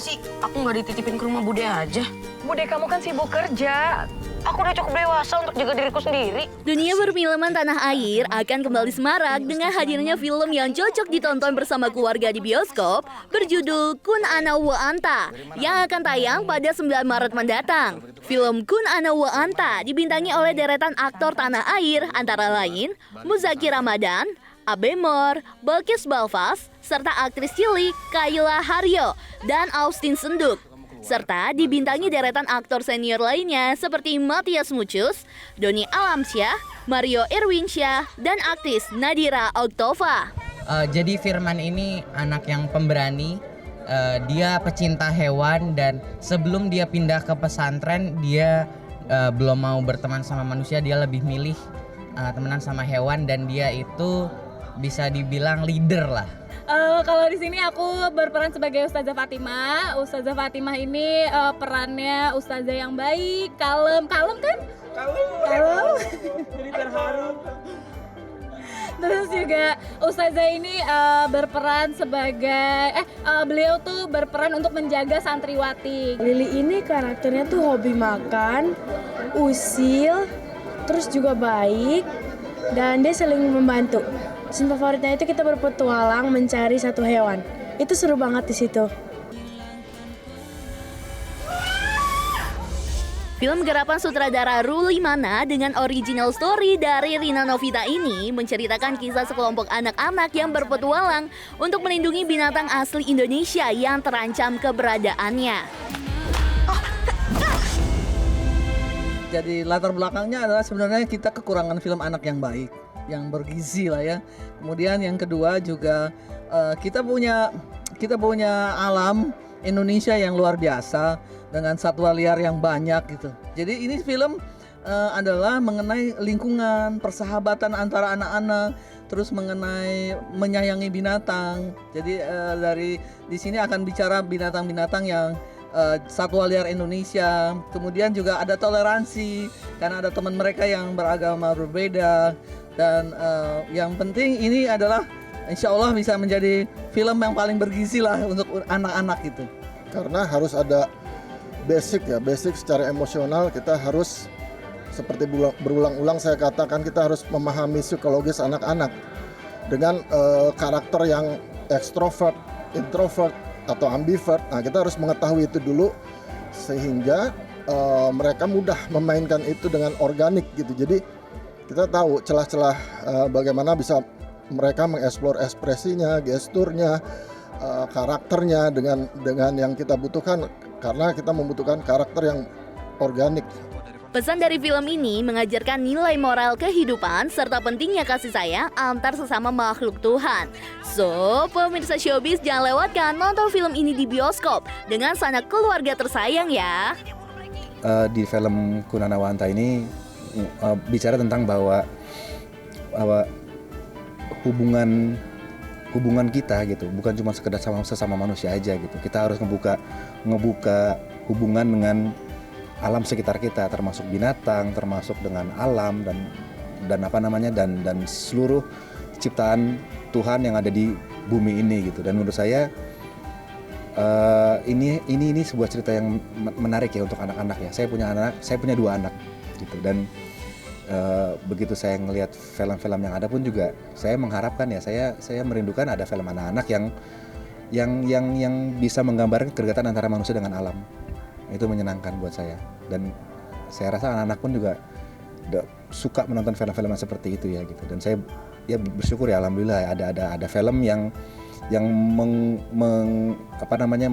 sih aku nggak dititipin ke rumah Bude aja? Bude kamu kan sibuk kerja. Aku udah cukup dewasa untuk jaga diriku sendiri. Dunia perfilman tanah air akan kembali semarak dengan hadirnya film yang cocok ditonton bersama keluarga di bioskop berjudul Kun Ana Wa Anta yang akan tayang pada 9 Maret mendatang. Film Kun Ana Wa Anta dibintangi oleh deretan aktor tanah air antara lain Muzaki Ramadan, Abemor, Balkis Balfas, serta aktris cilik Kayla Haryo dan Austin Senduk. Serta dibintangi deretan aktor senior lainnya seperti Matias Mucus, Doni Alamsyah, Mario Irwinsyah, dan aktris Nadira Oktova. Jadi Firman ini anak yang pemberani, dia pecinta hewan dan sebelum dia pindah ke pesantren dia belum mau berteman sama manusia, dia lebih milih temenan sama hewan dan dia itu bisa dibilang leader lah. Kalau di sini aku berperan sebagai Ustazah Fatimah. Ustazah Fatimah ini perannya ustazah yang baik, kalem kan? Kalem. Jadi terharu. Terus juga ustazah ini berperan sebagai beliau tuh berperan untuk menjaga santriwati. Lili ini karakternya tuh hobi makan, usil, terus juga baik, dan dia saling membantu. Scene favoritnya itu kita berpetualang mencari satu hewan. Itu seru banget di situ. Film garapan sutradara Ruli Mana dengan original story dari Rina Novita ini menceritakan kisah sekelompok anak-anak yang berpetualang untuk melindungi binatang asli Indonesia yang terancam keberadaannya. Jadi latar belakangnya adalah sebenarnya kita kekurangan film anak yang baik, yang bergizi lah ya. Kemudian yang kedua juga kita punya alam Indonesia yang luar biasa dengan satwa liar yang banyak gitu. Jadi ini film adalah mengenai lingkungan, persahabatan antara anak-anak, terus mengenai menyayangi binatang. Jadi di sini akan bicara binatang-binatang yang satwa liar Indonesia. Kemudian juga ada toleransi karena ada teman mereka yang beragama berbeda. Dan yang penting ini adalah insya Allah bisa menjadi film yang paling bergizi lah untuk anak-anak itu. Karena harus ada basic secara emosional. Kita harus seperti berulang-ulang saya katakan, kita harus memahami psikologis anak-anak dengan karakter yang ekstrovert, introvert, atau ambivert. Nah, kita harus mengetahui itu dulu sehingga mereka mudah memainkan itu dengan organik gitu. Jadi kita tahu celah-celah bagaimana bisa mereka mengeksplor ekspresinya, gesturnya, karakternya dengan yang kita butuhkan, karena kita membutuhkan karakter yang organik. Pesan dari film ini mengajarkan nilai moral kehidupan serta pentingnya kasih sayang antar sesama makhluk Tuhan. So, pemirsa Showbiz jangan lewatkan nonton film ini di bioskop dengan sanak keluarga tersayang ya. Di film Kun Ana Wa Anta ini bicara tentang bahwa hubungan kita gitu bukan cuma sekedar sesama manusia aja gitu. Kita harus ngebuka hubungan dengan alam sekitar kita, termasuk binatang, termasuk dengan alam dan seluruh ciptaan Tuhan yang ada di bumi ini gitu. Dan menurut saya ini sebuah cerita yang menarik ya untuk anak-anak ya. Saya punya 2 anak gitu, dan begitu saya ngelihat film-film yang ada pun juga saya mengharapkan ya, saya merindukan ada film anak-anak yang bisa menggambarkan kedekatan antara manusia dengan alam. Itu menyenangkan buat saya, dan saya rasa anak-anak pun juga suka menonton film-film yang seperti itu ya gitu. Dan saya ya bersyukur ya, alhamdulillah ada film yang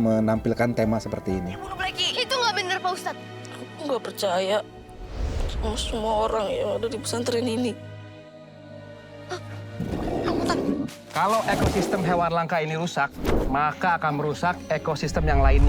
menampilkan tema seperti ini. Itu nggak bener Pak Ustadz. Aku nggak percaya sama semua orang yang ada di pesantren ini. Kalau ekosistem hewan langka ini rusak, maka akan merusak ekosistem yang lainnya.